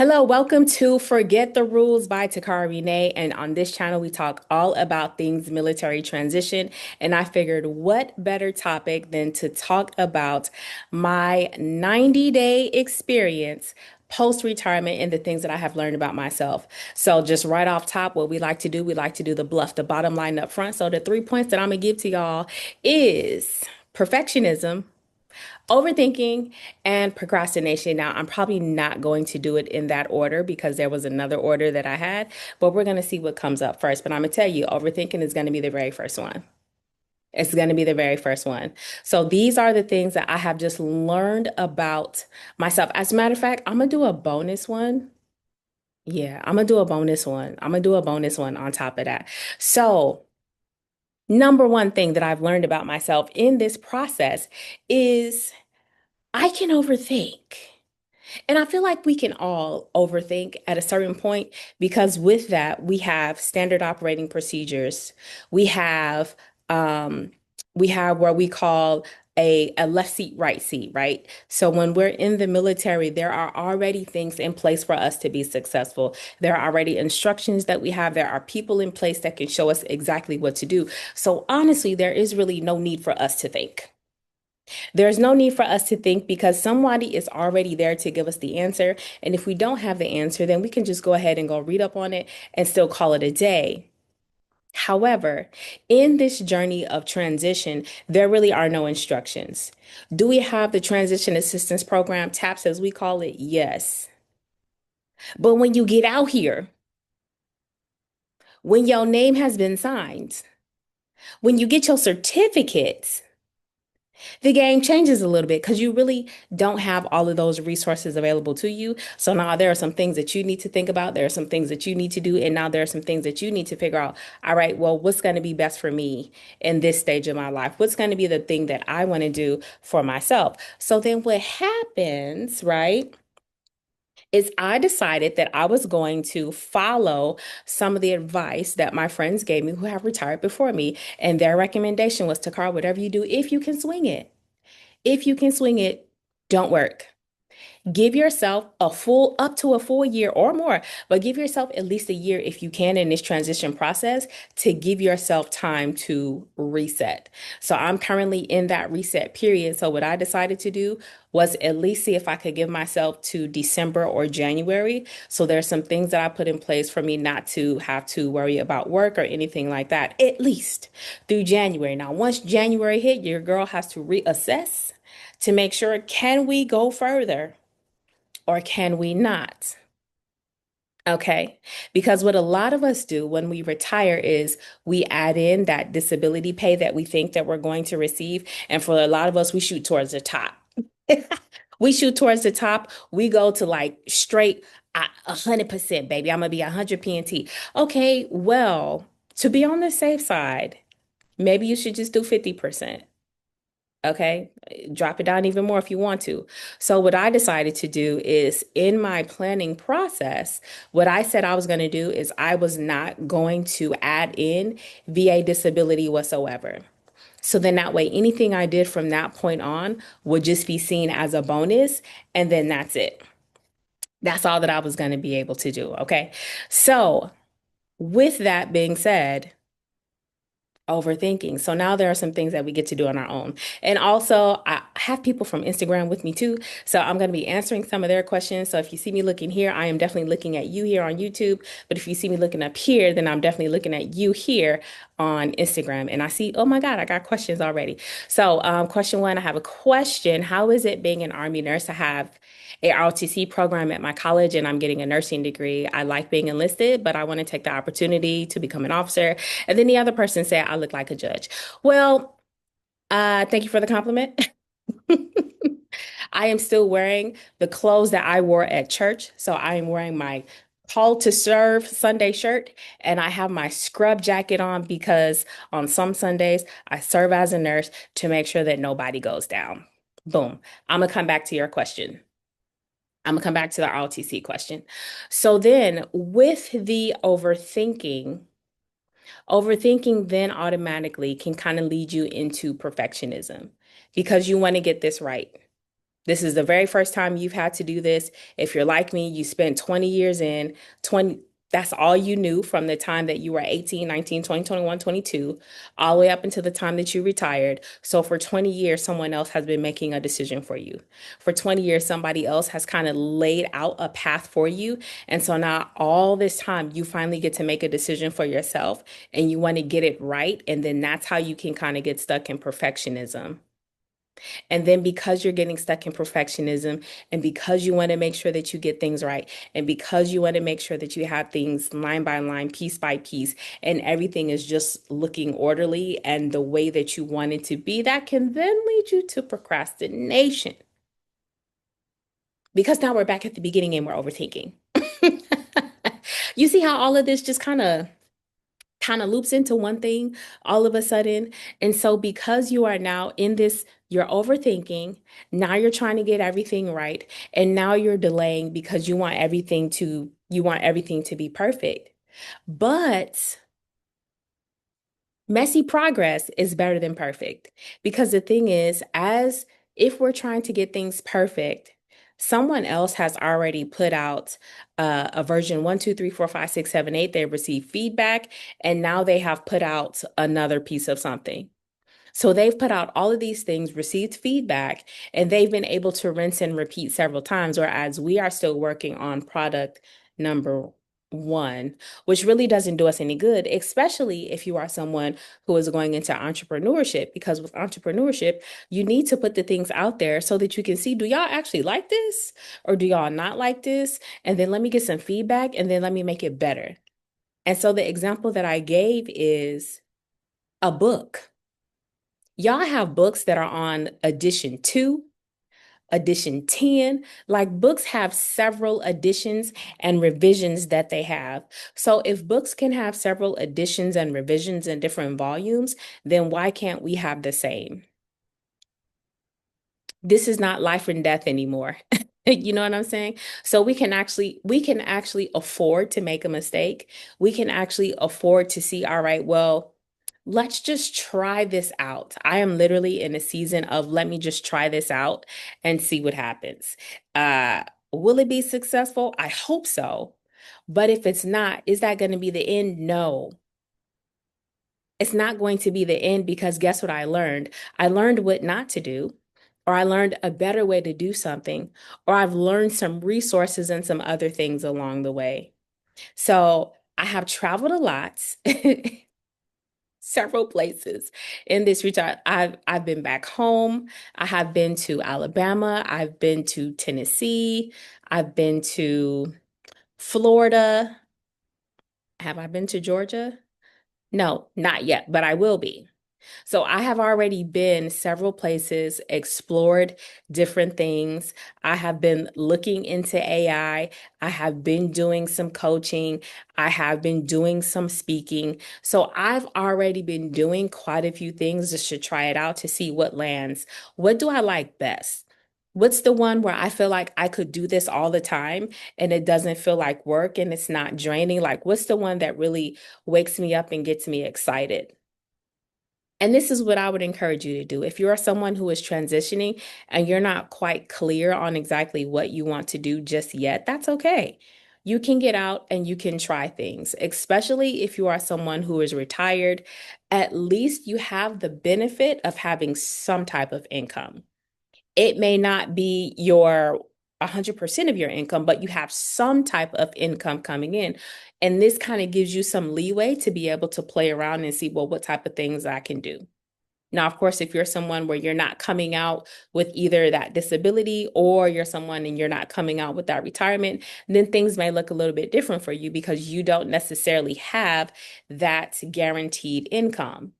Hello, welcome to Forget the Rules by Takara Renee. And on this channel, we talk all about things military transition. And I figured what better topic than to talk about my 90-day experience post retirement and the things that I have learned about myself. So, just right off top, what we like to do the bluff, the bottom line up front. So, the 3 points that I'm going to give to y'all is perfectionism, overthinking, and procrastination. Now, I'm probably not going to do it in that order because there was another order that I had, but we're going to see what comes up first. But I'm going to tell you, overthinking is going to be the very first one. It's going to be the very first one. So these are the things that I have just learned about myself. As a matter of fact, I'm going to do a bonus one. Yeah, I'm going to do a bonus one. I'm going to do a bonus one on top of that. So, number one thing that I've learned about myself in this process is I can overthink. And I feel like we can all overthink at a certain point because with that, we have standard operating procedures. We have um we have what we call a left seat, right seat, right? So when we're in the military, there are already things in place for us to be successful. There are already instructions that we have. There are people in place that can show us exactly what to do. So honestly, there is really no need for us to think. There's no need for us to think because somebody is already there to give us the answer. And if we don't have the answer, then we can just go ahead and go read up on it and still call it a day. However, in this journey of transition, there really are no instructions. Do we have the transition assistance program, TAPS as we call it? Yes. But when you get out here, when your name has been signed, when you get your certificates, the game changes a little bit because you really don't have all of those resources available to you. So now there are some things that you need to think about. There are some things that you need to do. And now there are some things that you need to figure out. All right, well, what's going to be best for me in this stage of my life? What's going to be the thing that I want to do for myself? So then what happens, right? Is I decided that I was going to follow some of the advice that my friends gave me who have retired before me. And their recommendation was to Carl, whatever you do, if you can swing it. If you can swing it, don't work. Give yourself up to a full year or more, but give yourself at least a year if you can in this transition process to give yourself time to reset. So I'm currently in that reset period. So what I decided to do was at least see if I could give myself to December or January. So there's some things that I put in place for me not to have to worry about work or anything like that, at least through January. Now, once January hit, your girl has to reassess to make sure, can we go further? Or can we not? Okay. Because what a lot of us do when we retire is we add in that disability pay that we think that we're going to receive. And for a lot of us, we shoot towards the top. We shoot towards the top. We go to like straight 100%, baby. I'm gonna be 100 PNT. Okay, well, to be on the safe side, maybe you should just do 50%. Okay, drop it down even more if you want to. So, what I decided to do is in my planning process, what I said I was going to do is I was not going to add in VA disability whatsoever. So then that way, anything I did from that point on would just be seen as a bonus, and then that's it. That's all that I was going to be able to do. Okay. So, with that being said, overthinking. So now there are some things that we get to do on our own. And also, I have people from Instagram with me too. So I'm going to be answering some of their questions. So if you see me looking here, I am definitely looking at you here on YouTube. But if you see me looking up here, then I'm definitely looking at you here on Instagram. And I see, oh my God, I got questions already. So, question one, I have a question. How is it being an Army nurse? I have a ROTC program at my college and I'm getting a nursing degree. I like being enlisted, but I want to take the opportunity to become an officer. And then the other person said, I look like a judge. Well, thank you for the compliment. I am still wearing the clothes that I wore at church. So I am wearing my call to serve Sunday shirt and I have my scrub jacket on because on some Sundays I serve as a nurse to make sure that nobody goes down. Boom. I'm gonna come back to your question. I'm gonna come back to the ROTC question. So then with the overthinking then automatically can kind of lead you into perfectionism because you want to get this right. This is the very first time you've had to do this. If you're like me, you spent 20 years in 20, that's all you knew from the time that you were 18, 19, 20, 21, 22, all the way up until the time that you retired. So for 20 years, someone else has been making a decision for you. For 20 years, somebody else has kind of laid out a path for you. And so now all this time, you finally get to make a decision for yourself and you want to get it right. And then that's how you can kind of get stuck in perfectionism. And then because you're getting stuck in perfectionism and because you want to make sure that you get things right and because you want to make sure that you have things line by line, piece by piece, and everything is just looking orderly and the way that you want it to be, that can then lead you to procrastination. Because now we're back at the beginning and we're overthinking. You see how all of this just kind of loops into one thing all of a sudden. And so, because you are now in this, you're overthinking, now you're trying to get everything right, and now you're delaying because you want everything to be perfect. But messy progress is better than perfect because the thing is, as if we're trying to get things perfect, someone else has already put out a version 1, 2, 3, 4, 5, 6, 7, 8. They received feedback and now they have put out another piece of something. So they've put out all of these things, received feedback, and they've been able to rinse and repeat several times, whereas we are still working on product number one, which really doesn't do us any good, especially if you are someone who is going into entrepreneurship. Because with entrepreneurship, you need to put the things out there so that you can see, do y'all actually like this or do y'all not like this? And then let me get some feedback and then let me make it better. And so the example that I gave is a book. Y'all have books that are on edition 2, edition 10. Like books have several editions and revisions that they have. So if books can have several editions and revisions in different volumes, then why can't we have the same? This is not life and death anymore. You know what I'm saying? So we can actually afford to make a mistake. We can actually afford to see, all right, well, let's just try this out. I am literally in a season of let me just try this out and see what happens. Uh, will it be successful? I hope so. But if it's not, is that going to be the end? No. It's not going to be the end because guess what I learned? I learned what not to do, or I learned a better way to do something, or I've learned some resources and some other things along the way. So I have traveled a lot, several places in this retire. I've been back home. I have been to Alabama. I've been to Tennessee. I've been to Florida. Have I been to Georgia? No, not yet, but I will be. So I have already been several places, explored different things. I have been looking into AI. I have been doing some coaching. I have been doing some speaking. So I've already been doing quite a few things just to try it out to see what lands. What do I like best? What's the one where I feel like I could do this all the time and it doesn't feel like work and it's not draining? Like, what's the one that really wakes me up and gets me excited? And this is what I would encourage you to do. If you are someone who is transitioning and you're not quite clear on exactly what you want to do just yet, that's okay. You can get out and you can try things, especially if you are someone who is retired. At least you have the benefit of having some type of income. It may not be your 100% of your income, but you have some type of income coming in. And this kind of gives you some leeway to be able to play around and see, well, what type of things I can do. Now, of course, if you're someone where you're not coming out with either that disability or you're someone and you're not coming out with that retirement, then things may look a little bit different for you because you don't necessarily have that guaranteed income.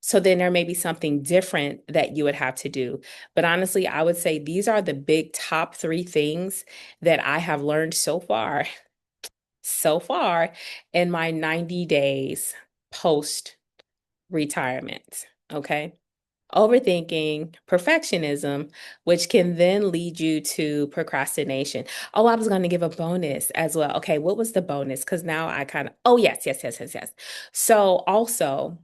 So then there may be something different that you would have to do. But honestly, I would say these are the big top three things that I have learned so far in my 90 days post retirement. Okay. Overthinking, perfectionism, which can then lead you to procrastination. Oh, I was going to give a bonus as well. Okay, what was the bonus? Because now I kind of, oh, yes, yes, yes, yes, yes. So, also,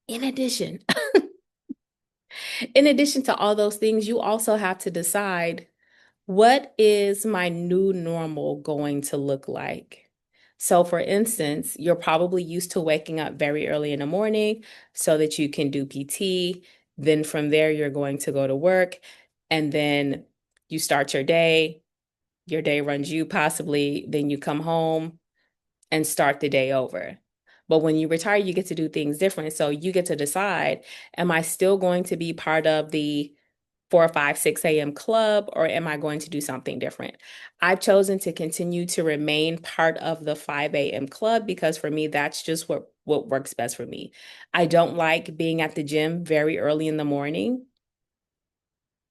in addition, In addition to all those things, you also have to decide, what is my new normal going to look like? So, for instance, you're probably used to waking up very early in the morning so that you can do PT. Then from there, you're going to go to work, and then you start your day runs you possibly, then you come home and start the day over. But when you retire, you get to do things different. So you get to decide, am I still going to be part of the 4, 5, 6 a.m. club, or am I going to do something different? I've chosen to continue to remain part of the 5 a.m. club because for me, that's just what works best for me. I don't like being at the gym very early in the morning.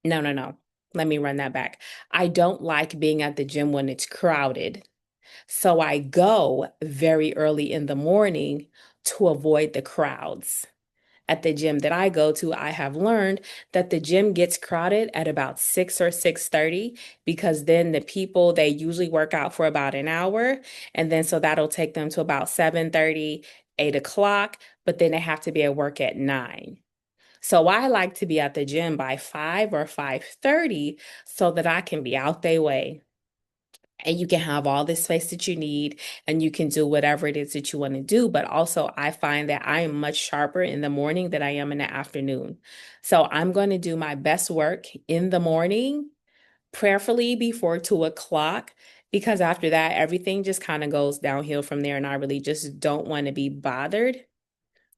No, no, no. Let me run that back. I don't like being at the gym when it's crowded. So I go very early in the morning to avoid the crowds. At the gym that I go to, I have learned that the gym gets crowded at about 6 or 6:30 because then the people they usually work out for about an hour, and then so that'll take them to about 7:30, 8 o'clock, but then they have to be at work at 9. So I like to be at the gym by 5 or 5:30 so that I can be out their way and you can have all the space that you need and you can do whatever it is that you want to do. But also, I find that I am much sharper in the morning than I am in the afternoon. So I'm going to do my best work in the morning, prayerfully before 2 o'clock, because after that, everything just kind of goes downhill from there. And I really just don't want to be bothered.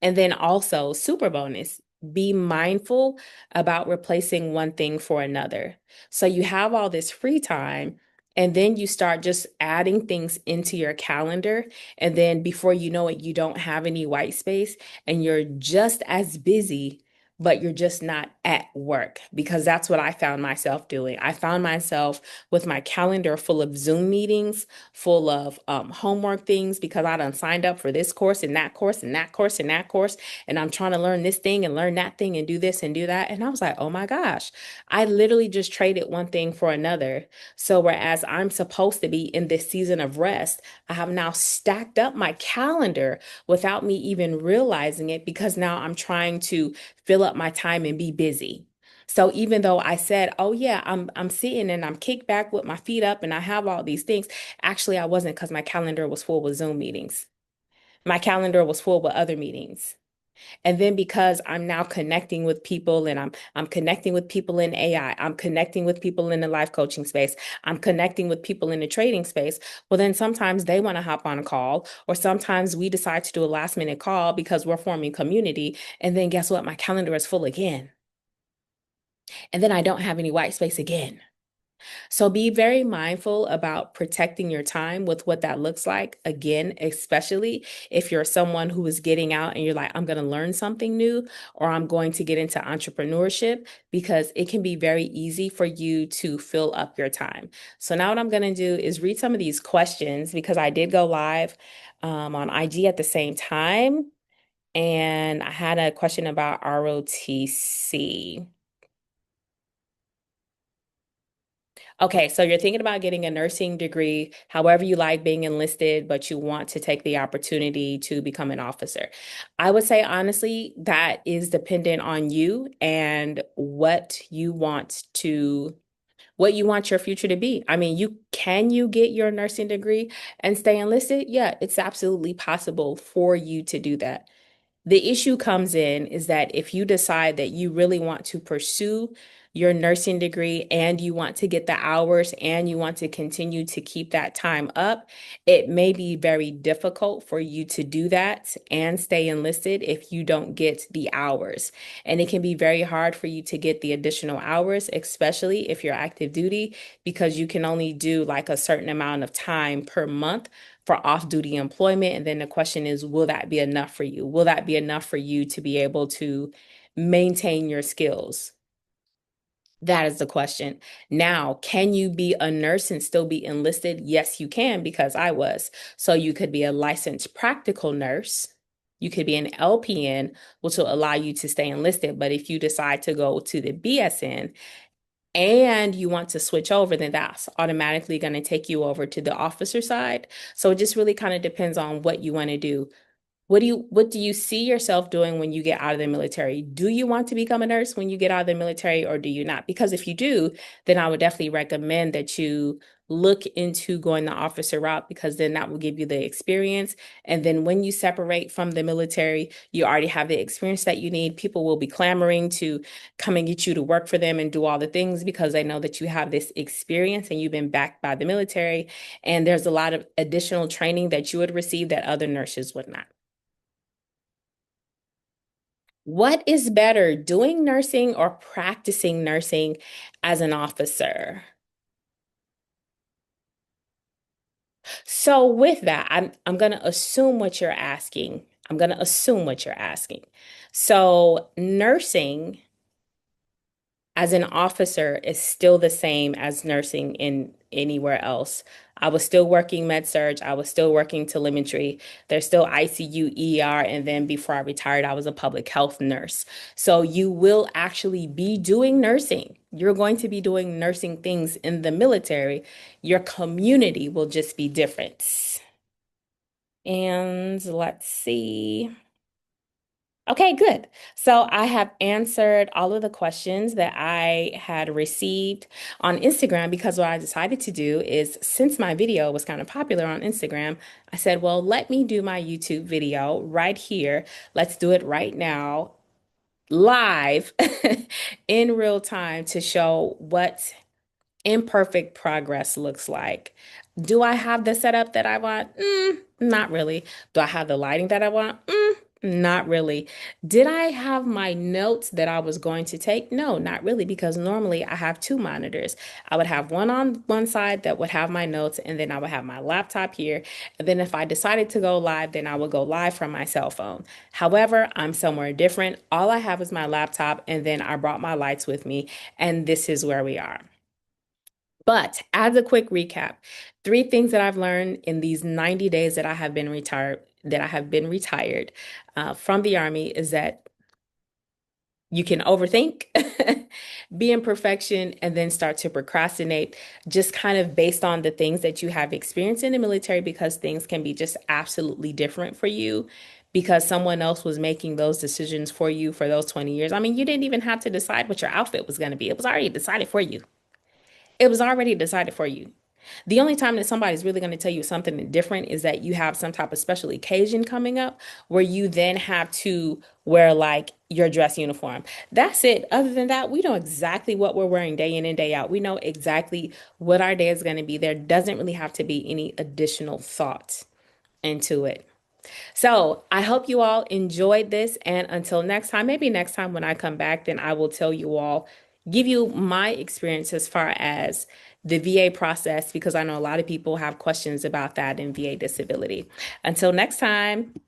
And then also, super bonus, be mindful about replacing one thing for another. So you have all this free time, and then you start just adding things into your calendar. And then before you know it, you don't have any white space, and you're just as busy, but you're just not at work because that's what I found myself doing. I found myself with my calendar full of Zoom meetings, full of homework things because I done signed up for this course and that course and that course and that course. And I'm trying to learn this thing and learn that thing and do this and do that. And I was like, oh my gosh, I literally just traded one thing for another. So whereas I'm supposed to be in this season of rest, I have now stacked up my calendar without me even realizing it because now I'm trying to fill up my time and be busy. So even though I said, "Oh yeah, I'm sitting and I'm kicked back with my feet up and I have all these things," actually I wasn't because my calendar was full with Zoom meetings. My calendar was full with other meetings. And then because I'm now connecting with people and I'm connecting with people in AI, I'm connecting with people in the life coaching space, I'm connecting with people in the trading space. Well, then sometimes they want to hop on a call, or sometimes we decide to do a last minute call because we're forming community. And then guess what? My calendar is full again. And then I don't have any white space again. So be very mindful about protecting your time with what that looks like. Again, especially if you're someone who is getting out and you're like, I'm going to learn something new or I'm going to get into entrepreneurship, because it can be very easy for you to fill up your time. So now what I'm going to do is read some of these questions because I did go live on IG at the same time. And I had a question about ROTC. Okay, so you're thinking about getting a nursing degree, however you like being enlisted, but you want to take the opportunity to become an officer. I would say honestly, that is dependent on you and what you want your future to be. I mean, you get your nursing degree and stay enlisted? Yeah, it's absolutely possible for you to do that. The issue comes in is that if you decide that you really want to pursue your nursing degree and you want to get the hours and you want to continue to keep that time up, it may be very difficult for you to do that and stay enlisted if you don't get the hours. And it can be very hard for you to get the additional hours, especially if you're active duty, because you can only do like a certain amount of time per month for off-duty employment. And then the question is, will that be enough for you? Will that be enough for you to be able to maintain your skills? That is the question. Now, can you be a nurse and still be enlisted? Yes, you can, because I was. So you could be a licensed practical nurse. You could be an LPN, which will allow you to stay enlisted. But if you decide to go to the BSN and you want to switch over, then that's automatically going to take you over to the officer side. So it just really kind of depends on what you want to do. What do you see yourself doing when you get out of the military? Do you want to become a nurse when you get out of the military or do you not? Because if you do, then I would definitely recommend that you look into going the officer route because then that will give you the experience. And then when you separate from the military, you already have the experience that you need. People will be clamoring to come and get you to work for them and do all the things because they know that you have this experience and you've been backed by the military. And there's a lot of additional training that you would receive that other nurses would not. What is better, doing nursing or practicing nursing as an officer? So with that, I'm gonna assume what you're asking. I'm gonna assume what you're asking. So nursing as an officer is still the same as nursing in anywhere else. I was still working med surg, I was still working telemetry. There's still ICU, ER, and then before I retired, I was a public health nurse. So you will actually be doing nursing. You're going to be doing nursing things in the military. Your community will just be different. And let's see. Okay, good. So I have answered all of the questions that I had received on Instagram because what I decided to do is since my video was kind of popular on Instagram, I said, well, let me do my YouTube video right here. Let's do it right now, live in real time to show what imperfect progress looks like. Do I have the setup that I want? Not really. Do I have the lighting that I want? Not really. Did I have my notes that I was going to take? No, not really, because normally I have two monitors. I would have one on one side that would have my notes, and then I would have my laptop here. And then if I decided to go live, then I would go live from my cell phone. However, I'm somewhere different. All I have is my laptop, and then I brought my lights with me, and this is where we are. But as a quick recap, three things that I've learned in these 90 days that I have been retired from the Army is that you can overthink, be in perfection, and then start to procrastinate, just kind of based on the things that you have experienced in the military, because things can be just absolutely different for you because someone else was making those decisions for you for those 20 years. I mean, you didn't even have to decide what your outfit was going to be, it was already decided for you. It was already decided for you. The only time that somebody's really going to tell you something different is that you have some type of special occasion coming up where you then have to wear like your dress uniform. That's it. Other than that, we know exactly what we're wearing day in and day out. We know exactly what our day is going to be. There doesn't really have to be any additional thought into it. So I hope you all enjoyed this. And until next time, maybe next time when I come back, then I will tell you all, give you my experience as far as the VA process, because I know a lot of people have questions about that in VA disability. Until next time.